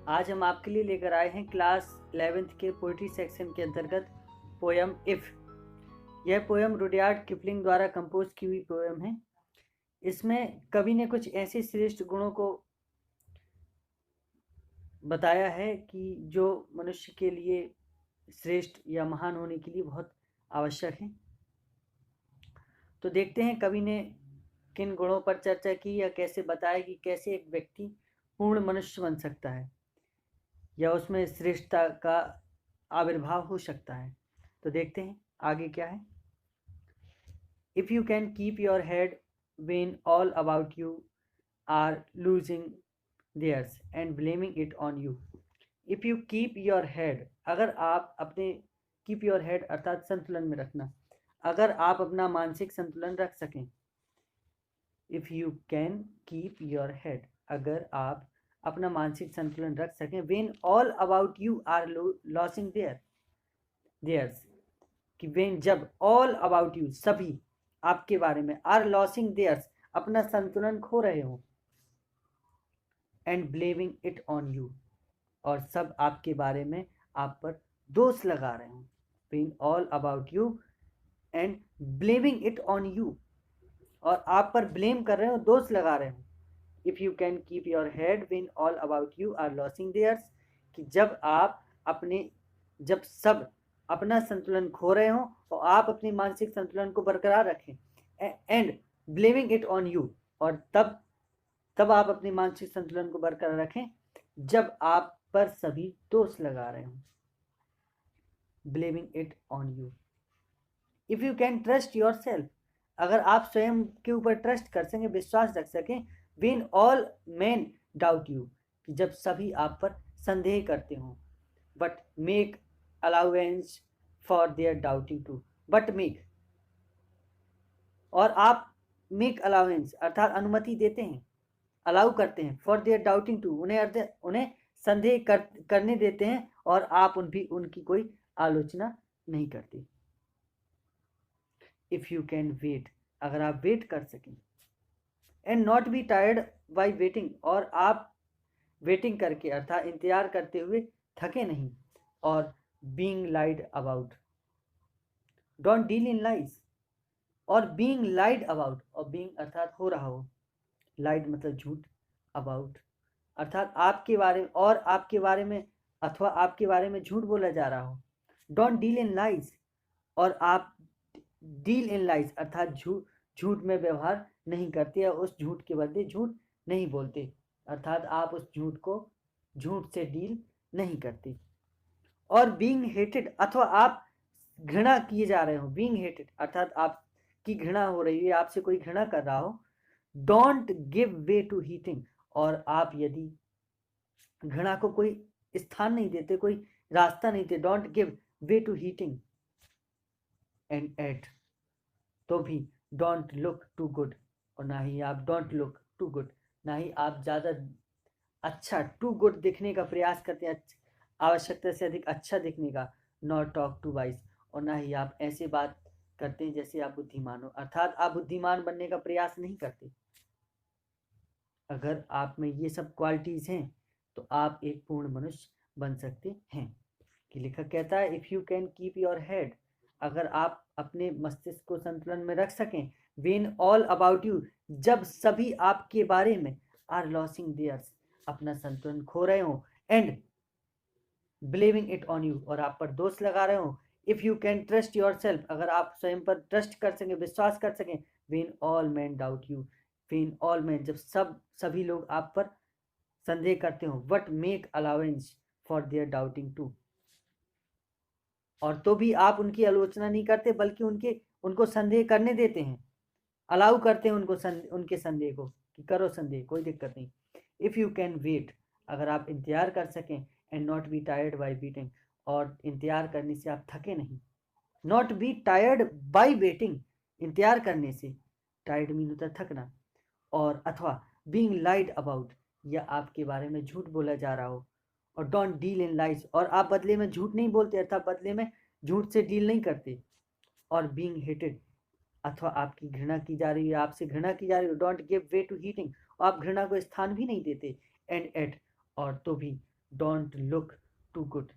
आज हम आपके लिए लेकर आए हैं क्लास 11th के पोइट्री सेक्शन के अंतर्गत पोयम इफ़। यह पोयम रुडयार्ड किपलिंग द्वारा कंपोज की हुई पोयम है। इसमें कवि ने कुछ ऐसे श्रेष्ठ गुणों को बताया है कि जो मनुष्य के लिए श्रेष्ठ या महान होने के लिए बहुत आवश्यक है। तो देखते हैं कवि ने किन गुणों पर चर्चा की या कैसे बताया कि कैसे एक व्यक्ति पूर्ण मनुष्य बन सकता है या उसमें श्रेष्ठता का आविर्भाव हो सकता है। तो देखते हैं आगे क्या है। If you can keep your head when all about you are losing theirs and blaming it on you. If you keep your head, अगर आप अपने keep your head अर्थात संतुलन में रखना, अगर आप अपना मानसिक संतुलन रख सकें। If you can keep your head, अगर आप अपना मानसिक संतुलन रख सकें when all about you are losing theirs, कि when जब all about you सभी आपके बारे में are losing theirs अपना संतुलन खो रहे हो and blaming it on you और सब आपके बारे में आप पर दोष लगा रहे हो। when all about you and blaming it on you और आप पर ब्लेम कर रहे हो, दोष लगा रहे हो। if you can keep your head when all about you are losing theirs, कि जब सब अपना संतुलन खो रहे हो और आप अपनी मानसिक संतुलन को बरकरार रखें and blaming it on you और तब आप अपनी मानसिक संतुलन को बरकरार रखें जब आप पर सभी दोष लगा रहे हो। Blaming it on you. If you can trust your self, अगर आप स्वयं के ऊपर ट्रस्ट कर सकें, विश्वास रख सकें। When all men doubt you, कि जब सभी आप पर संदेह करते हो। But make allowance for their doubting too, but make और आप मेक अलाउंस अर्थात अनुमति देते हैं, अलाउ करते हैं फॉर देयर डाउटिंग टू, उन्हें संदेह करने देते हैं और आप उनकी कोई आलोचना नहीं करते। इफ यू कैन वेट, अगर आप वेट कर सकें। And not be tired by waiting, और आप वेटिंग करके अर्थात इंतजार करते हुए थके नहीं। और being lied about, don't deal in lies, और बीइंग लाइड अबाउट, और बीइंग अर्थात हो रहा हो, लाइड मतलब झूठ, अबाउट अर्थात आपके बारे में और आपके बारे में अथवा आपके बारे में झूठ बोला जा रहा हो। डोंट डील इन लाइज, और आप डील इन लाइज अर्थात झूठ में व्यवहार नहीं करते या उस झूठ के बदले झूठ नहीं बोलते, अर्थात आप उस झूठ से डील नहीं करते। और बीइंग हेटेड, अथवा आप घृणा किए जा रहे हो। बीइंग हेटेड अर्थात आपकी घृणा हो रही है, आपसे कोई घृणा कर रहा हो। Don't give way to hating, और आप यदि घृणा को कोई स्थान नहीं देते, कोई रास्ता नहीं देते, don't give way to hating. And yet, तो भी डोंट लुक टू गुड, और ना ही आप डोंट लुक टू गुड, ना ही आप ज़्यादा अच्छा टू गुड दिखने का प्रयास करते हैं, आवश्यकता से अधिक अच्छा दिखने का। नॉट टॉक टू वाइज, और ना ही आप ऐसे बात करते हैं जैसे आप बुद्धिमान हो, अर्थात आप बुद्धिमान बनने का प्रयास नहीं करते। अगर आप में ये सब क्वालिटीज़ हैं तो आप एक पूर्ण मनुष्य बन सकते हैं। कि लेखक कहता है if you can keep your head, अगर आप अपने मस्तिष्क को संतुलन में रख सकें। व्हेन ऑल अबाउट यू, जब सभी आपके बारे में आर लॉसिंग देयर्स अपना संतुलन खो रहे हो। And blaming it on you, और आप पर दोष लगा रहे हो। If you can trust your self, अगर आप स्वयं पर ट्रस्ट कर सकें, विश्वास कर सकें। When all men doubt you, when all men जब सभी लोग आप पर संदेह करते हो। But make allowance for their doubting too, और तो भी आप उनकी आलोचना नहीं करते बल्कि उनको संदेह करने देते हैं, अलाउ करते हैं उनके संदेह को कि करो संदेह, कोई दिक्कत नहीं। इफ़ यू कैन वेट, अगर आप इंतजार कर सकें। And not be tired by waiting, और इंतजार करने से आप थके नहीं। Not be tired by waiting, इंतजार करने से, टायर्ड मीन होता है थकना। और अथवा बीइंग लाइड अबाउट, या आपके बारे में झूठ बोला जा रहा हो। और डोंट डील इन लाइज, और आप बदले में झूठ नहीं बोलते अर्थात बदले में झूठ से डील नहीं करते। और बीइंग हेटेड, अथवा आपकी घृणा की जा रही है, आपसे घृणा की जा रही है। Don't give way to hating, आप घृणा को स्थान भी नहीं देते। एंड एट, और तो भी डोंट लुक टू गुड,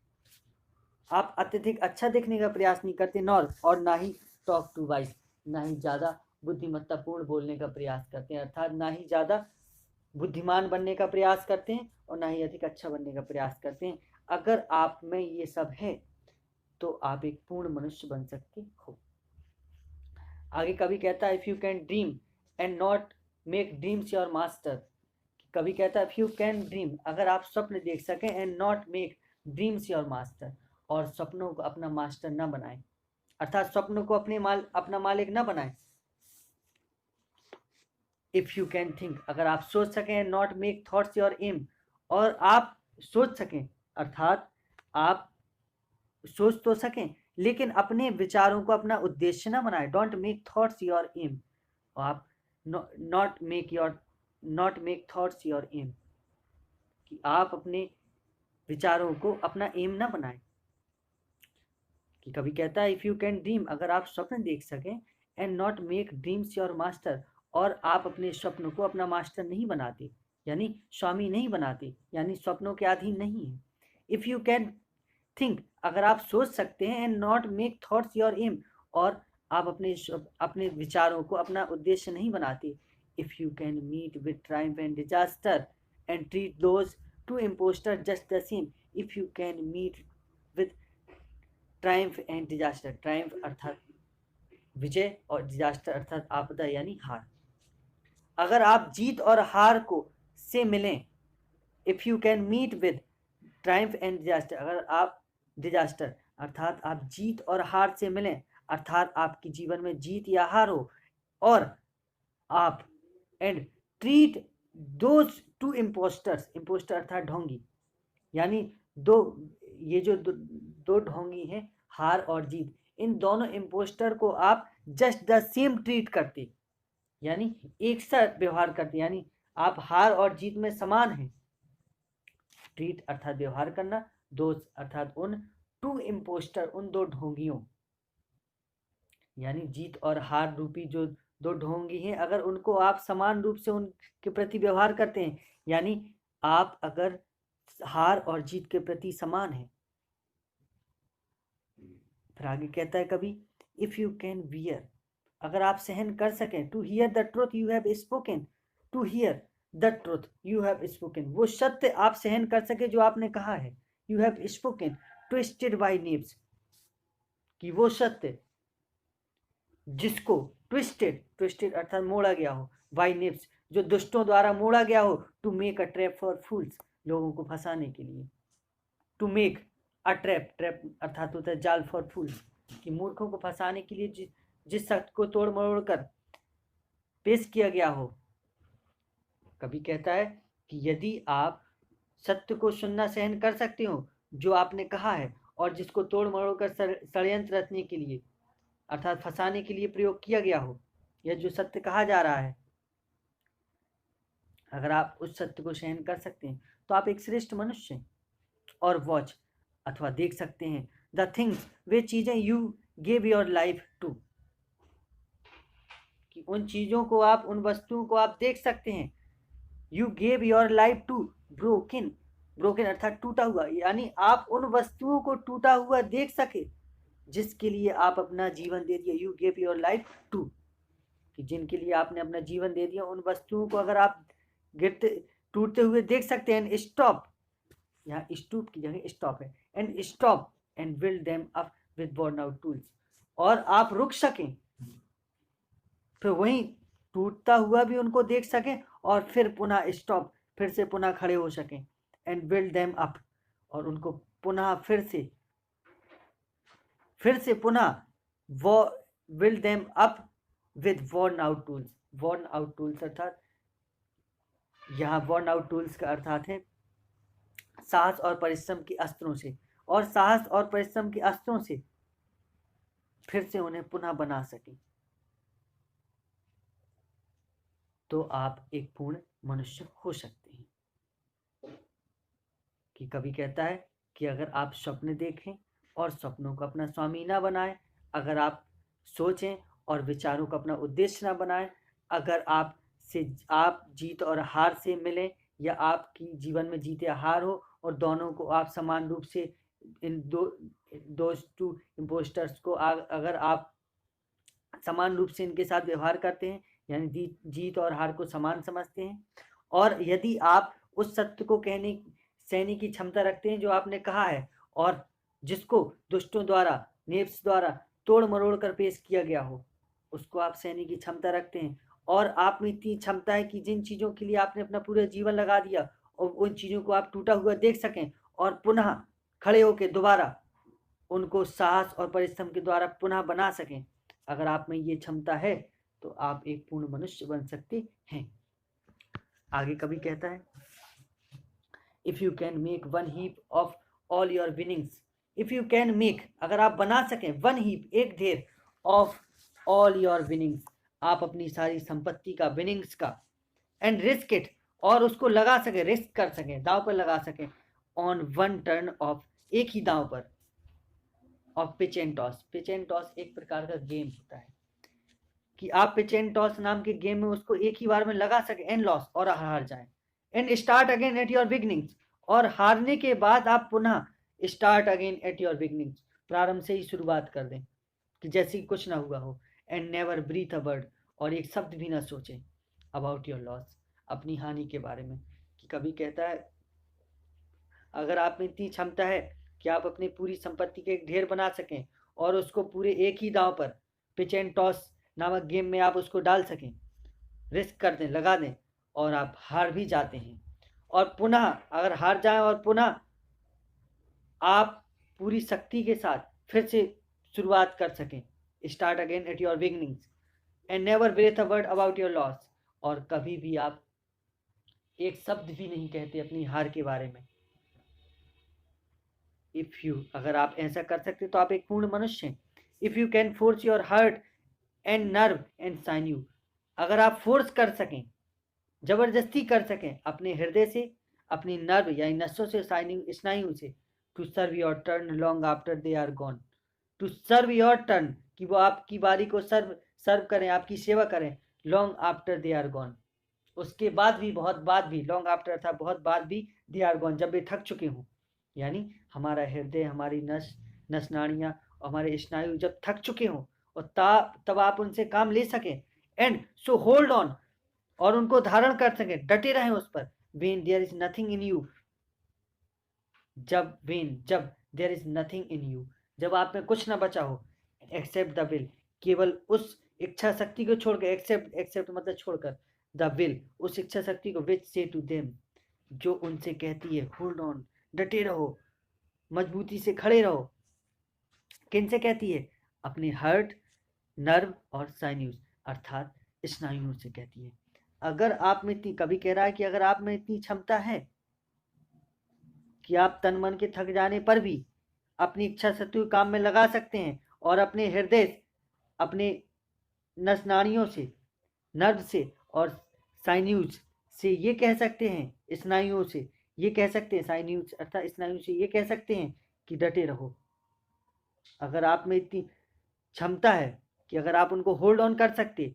आप अत्यधिक अच्छा दिखने का प्रयास नहीं करते, नॉर और ना ही टॉक टू वाइज, ना ही ज़्यादा बुद्धिमत्तापूर्ण बोलने का प्रयास करते हैं, अर्थात ना ही ज़्यादा बुद्धिमान बनने का प्रयास करते हैं और ना ही अधिक अच्छा बनने का प्रयास करते हैं। अगर आप में ये सब है तो आप एक पूर्ण मनुष्य बन सकते हो। आगे कवि कहता है, if you can dream and not make dreams your master, कवि कहता है इफ यू कैन ड्रीम, अगर आप स्वप्न देख सकें, and not make dreams your master, और सपनों को अपना मास्टर न बनाए, अर्थात स्वप्नों को अपना मालिक न बनाए। इफ यू कैन थिंक, अगर आप सोच सकें, and not make thoughts your aim, और आप सोच सकें, अर्थात आप सोच तो सकें लेकिन अपने विचारों को अपना उद्देश्य ना बनाए। Don't make thoughts your aim, आप not make thoughts your aim, कि आप अपने विचारों को अपना एम ना बनाए। कि कभी कहता है इफ यू कैन ड्रीम, अगर आप स्वप्न देख सकें, and not make dreams your master, और आप अपने स्वप्न को अपना मास्टर नहीं बनाते, यानी स्वामी नहीं बनाते, यानी स्वप्नों के अधीन नहीं है। इफ यू कैन थिंक, अगर आप सोच सकते हैं, and not make thoughts your aim, और आप अपने विचारों को अपना उद्देश्य नहीं बनाते। If you can meet with triumph and disaster and treat those two impostor just the same, if you can meet with triumph and disaster, triumph अर्थात विजय और डिजास्टर अर्थात आपदा यानी हार, अगर आप जीत और हार को से मिलें, if you can meet with triumph and disaster, अगर आप डिजास्टर अर्थात आप जीत और हार से मिलें, अर्थात आपके जीवन में जीत या हार हो, और आप and treat those two impostors, impostor अर्थात ढोंगी, यानी ये जो दो ढोंगी हैं, हार और जीत, इन दोनों इम्पोस्टर को आप जस्ट द सेम ट्रीट करते, यानी एक सा व्यवहार करते, यानी आप हार और जीत में समान हैं। ट्रीट अर्थात व्यवहार करना, दोस्त अर्थात उन, टू इम्पोस्टर उन दो ढोंगियों, यानी जीत और हार रूपी जो दो ढोंगी हैं, अगर उनको आप समान रूप से उनके प्रति व्यवहार करते हैं, यानी आप अगर हार और जीत के प्रति समान है। फिर आगे कहता है कभी, इफ यू कैन बियर, अगर आप सहन कर सकें, to hear the truth you have spoken, to hear the truth you have spoken, वो सत्य आप सहन कर सके जो आपने कहा है, you have spoken twisted by knaves, कि वो सत्य जिसको ट्विस्टेड अर्थात मोड़ा गया हो, बाय नेव्स जो दुष्टों द्वारा मोड़ा गया हो, to make a trap for fools, लोगों को फंसाने के लिए, टू मेक अ ट्रैप अर्थात होता है जाल फॉर फूल्स, कि मूर्खों को फंसाने के लिए जिस सत्य को तोड़ मरोड़ कर पेश किया गया हो। कभी कहता है कि यदि आप सत्य को सुनना सहन कर सकते हो जो आपने कहा है, और जिसको तोड़ मरोड़ कर षड्यंत्र रचने के लिए अर्थात फंसाने के लिए प्रयोग किया गया हो, यह जो सत्य कहा जा रहा है, अगर आप उस सत्य को सहन कर सकते हैं तो आप एक श्रेष्ठ मनुष्य हैं। और वॉच अथवा देख सकते हैं, द थिंग्स वे चीजें you gave your life to, कि उन चीजों को आप, उन वस्तुओं को आप देख सकते हैं, you gave your life to broken अर्थात टूटा हुआ, यानी आप उन वस्तुओं को टूटा हुआ देख सके जिसके लिए आप अपना जीवन दे दिया, you gave your life to, कि जिनके लिए आपने अपना जीवन दे दिया, उन वस्तुओं को अगर आप गिरते टूटते हुए देख सकते हैं, स्टॉप, यहाँ स्टूप की जगह स्टॉप है, and stop and build them up with worn out tools, और आप रुक सकें, फिर वहीं टूटता हुआ भी उनको देख सकें, और फिर पुनः स्टॉप, फिर से पुनः खड़े हो सकें, एंड बिल्ड देम अप, और उनको पुनः फिर से पुनः वो build them up with worn out tools अर्थात यहाँ वर्न आउट टूल्स का अर्थात है साहस और परिश्रम के अस्त्रों से, और साहस और परिश्रम के अस्त्रों से फिर से उन्हें पुनः बना सके, तो आप एक पूर्ण मनुष्य हो सकते हैं। कि कभी कहता है कि अगर आप स्वप्न देखें और स्वप्नों को अपना स्वामी ना बनाएं, अगर आप सोचें और विचारों को अपना उद्देश्य ना बनाएं, अगर आप जीत और हार से मिलें, या आपकी जीवन में जीत या हार हो और दोनों को आप समान रूप से इन दोज टू इम्पोस्टर्स को अगर आप समान रूप से इनके साथ व्यवहार करते हैं, यानी जीत और हार को समान समझते हैं, और यदि आप उस सत्य को सहने की क्षमता रखते हैं जो आपने कहा है और जिसको दुष्टों द्वारा, नेप्स द्वारा तोड़ मरोड़ कर पेश किया गया हो, उसको आप सहने की क्षमता रखते हैं, और आप में इतनी क्षमता है कि जिन चीज़ों के लिए आपने अपना पूरा जीवन लगा दिया और उन चीज़ों को आप टूटा हुआ देख सकें और पुनः खड़े होकर दोबारा उनको साहस और परिश्रम के द्वारा पुनः बना सकें, अगर आप में ये क्षमता है तो आप एक पूर्ण मनुष्य बन सकते हैं। आगे कवि कहता है, if you can make one heap of all your winnings, if you can make, अगर आप बना सकें, वन हीप, एक ढेर, ऑफ ऑल योर विनिंग्स, आप अपनी सारी संपत्ति का, विनिंग्स का, एंड रिस्क इट, और उसको लगा सके, रिस्क कर सकें, दांव पर लगा सकें, ऑन वन टर्न ऑफ, एक ही दांव पर, of pitch and toss. Pitch and toss एक प्रकार का गेम होता है कि आप पिच एंड टॉस नाम के गेम में उसको एक ही बार में लगा सके, एंड लॉस, और हार जाए, and start again at your beginnings, और हारने के बाद आप पुनः start again at your beginnings, प्रारंभ से ही शुरुआत कर दें कि जैसे कुछ ना हुआ हो, and never breathe a word, और एक शब्द भी ना सोचें अबाउट योर लॉस, अपनी हानि के बारे में। कि कभी कहता है, अगर आप में इतनी क्षमता है कि आप अपनी पूरी संपत्ति के एक ढेर बना सकें और उसको पूरे एक ही दांव पर, पिच एंड टॉस नामक गेम में आप उसको डाल सकें, रिस्क कर दें, लगा दें, और आप हार भी जाते हैं, और पुनः अगर हार जाएं और पुनः आप पूरी शक्ति के साथ फिर से शुरुआत कर सकें, start again at your beginnings, and never breathe a word about your loss, और कभी भी आप एक शब्द भी नहीं कहते अपनी हार के बारे में। इफ यू, अगर आप ऐसा कर सकते तो आप एक पूर्ण मनुष्य हैं। If you can force your heart and nerve and sinew, अगर आप फोर्स कर सकें, जबरदस्ती कर सकें अपने हृदय से, अपनी नर्व यानी नसों से, स्नायु से, to serve your turn long after they are gone, to serve your turn, कि वो आपकी बारी को सर्व करें, आपकी सेवा करें, long after they are gone, उसके बाद भी, बहुत बाद भी, लॉन्ग आफ्टर था बहुत बाद भी, दे आर गॉन, जब वे थक चुके हों, यानी हमारा हृदय, हमारी नस नाड़ियाँ, हमारे स्नायु जब थक चुके हों, और तब आप उनसे काम ले सकें, एंड सो होल्ड ऑन, और उनको धारण कर सकें, डटे रहें उस पर, when there is nothing in you, जब there is nothing in you, जब आप में कुछ ना बचा हो, एक्सेप्ट द विल, केवल उस इच्छा शक्ति को छोड़कर, एक्सेप्ट मतलब छोड़कर, द विल, उस इच्छा शक्ति को, विच से टू देम, जो उनसे कहती है होल्ड ऑन, डटे रहो, मजबूती से खड़े रहो, किन से कहती है, अपने हार्ट, नर्व और साइन्यूज अर्थात स्नायुओं से कहती है। अगर आप में इतनी, कभी कह रहा है कि अगर आप में इतनी क्षमता है कि आप तन मन के थक जाने पर भी अपनी इच्छा शक्ति काम में लगा सकते हैं, और अपने हृदय, अपने नस नाड़ियों से, नर्व से और साइन्यूज से ये कह सकते हैं, स्नायुओं से ये कह सकते हैं, साइन्यूज अर्थात स्नायु से ये कह सकते हैं कि डटे रहो। अगर आप में इतनी क्षमता है कि अगर आप उनको होल्ड ऑन कर सकते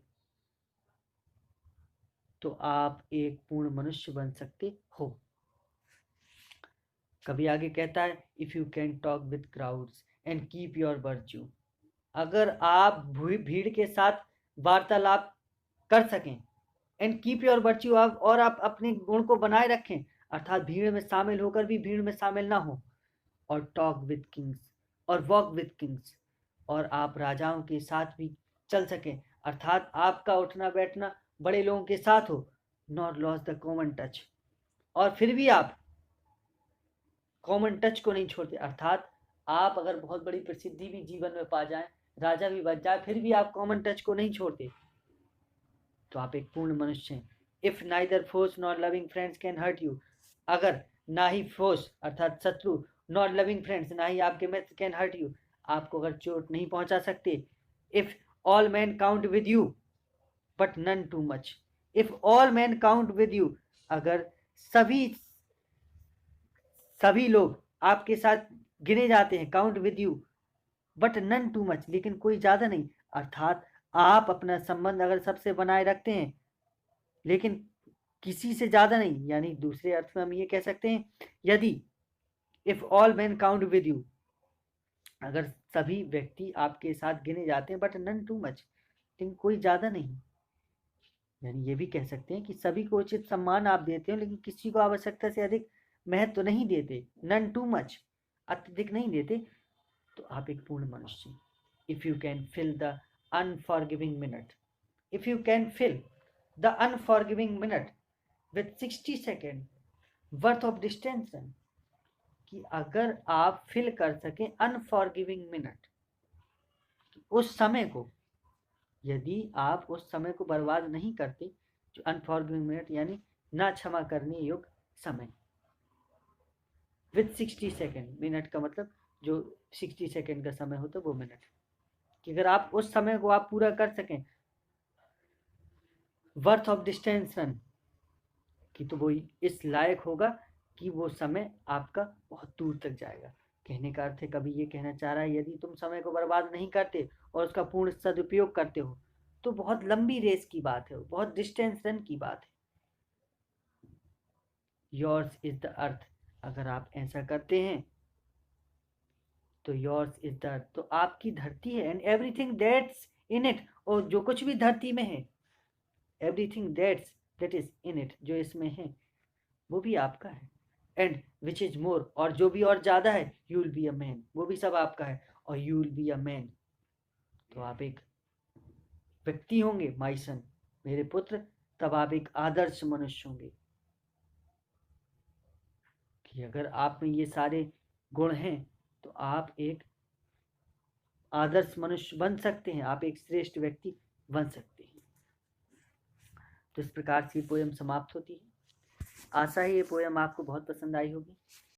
तो आप एक पूर्ण मनुष्य बन सकते हो। कभी आगे कहता है, if you can talk with crowds and keep your virtue, अगर आप भीड़ के साथ वार्तालाप कर सकें, एंड कीप योर वर्च्यू, और आप अपने गुण को बनाए रखें, अर्थात भीड़ में शामिल होकर भी भीड़ में शामिल ना हो, और टॉक विद किंग्स और वॉक विद किंग्स, और आप राजाओं के साथ भी चल सकें, अर्थात आपका उठना बैठना बड़े लोगों के साथ हो, not loss the common touch, और फिर भी आप कॉमन टच को नहीं छोड़ते, अर्थात आप अगर बहुत बड़ी प्रसिद्धि भी जीवन में पा जाएं, राजा भी बन जाए, फिर भी आप कॉमन टच को नहीं छोड़ते, तो आप एक पूर्ण मनुष्य हैं। If neither foes nor loving friends can hurt you, अगर ना ही फोर्स अर्थात शत्रु, नॉट लविंग फ्रेंड्स ना ही आपके मित्र, कैन हर्ट यू, आपको अगर चोट नहीं पहुंचा सकते, if all men count with you but none too much, if all men count with you, अगर सभी लोग आपके साथ गिने जाते हैं, count with you but none too much, लेकिन कोई ज्यादा नहीं, अर्थात आप अपना संबंध अगर सबसे बनाए रखते हैं लेकिन किसी से ज्यादा नहीं, यानी दूसरे अर्थ में हम ये कह सकते हैं, यदि if all men count with you, अगर सभी व्यक्ति आपके साथ गिने जाते हैं, बट नन टू मच, लेकिन कोई ज़्यादा नहीं। यानी ये भी कह सकते हैं कि सभी को उचित सम्मान आप देते हो, लेकिन किसी को आवश्यकता से अधिक महत्व नहीं देते, नन टू मच, अत्यधिक नहीं देते, तो आप एक पूर्ण मनुष्य। If you can fill the unforgiving minute, if you can fill the unforgiving minute with 60 second worth of distance, कि अगर आप फिल कर सकें अनफॉरगिविंग मिनट, उस समय को, यदि आप उस समय को बर्बाद नहीं करते, जो अनफॉरगिविंग मिनट यानी ना क्षमा करने योग्य समय, विथ 60 सेकेंड, मिनट का मतलब जो 60 सेकेंड का समय होता है वो मिनट, कि अगर आप उस समय को आप पूरा कर सकें वर्थ ऑफ डिस्टेंशन, कि तो वो इस लायक होगा कि वो समय आपका बहुत दूर तक जाएगा। कहने का अर्थ है, कभी ये कहना चाह रहा है, यदि तुम समय को बर्बाद नहीं करते और उसका पूर्ण सदुपयोग करते हो, तो बहुत लंबी रेस की बात है, बहुत डिस्टेंस रन की बात है। योर्स इज द अर्थ, अगर आप ऐसा करते हैं तो योर्स इज द अर्थ, तो आपकी धरती है, and everything that's in it, और जो कुछ भी धरती में है, everything that is in it, जो इसमें है वो भी आपका है, एंड विच इज मोर, और जो भी और ज़्यादा है, you will be a man, वो भी सब आपका है, और you will be a man, तो आप एक व्यक्ति होंगे, माई सन, मेरे पुत्र, तब आप एक आदर्श मनुष्य होंगे, कि अगर आप में ये सारे गुण हैं तो आप एक आदर्श मनुष्य बन सकते हैं, आप एक श्रेष्ठ व्यक्ति बन सकते हैं। तो इस प्रकार से पोयम समाप्त होती है। आशा है ये पोयम आपको बहुत पसंद आई होगी।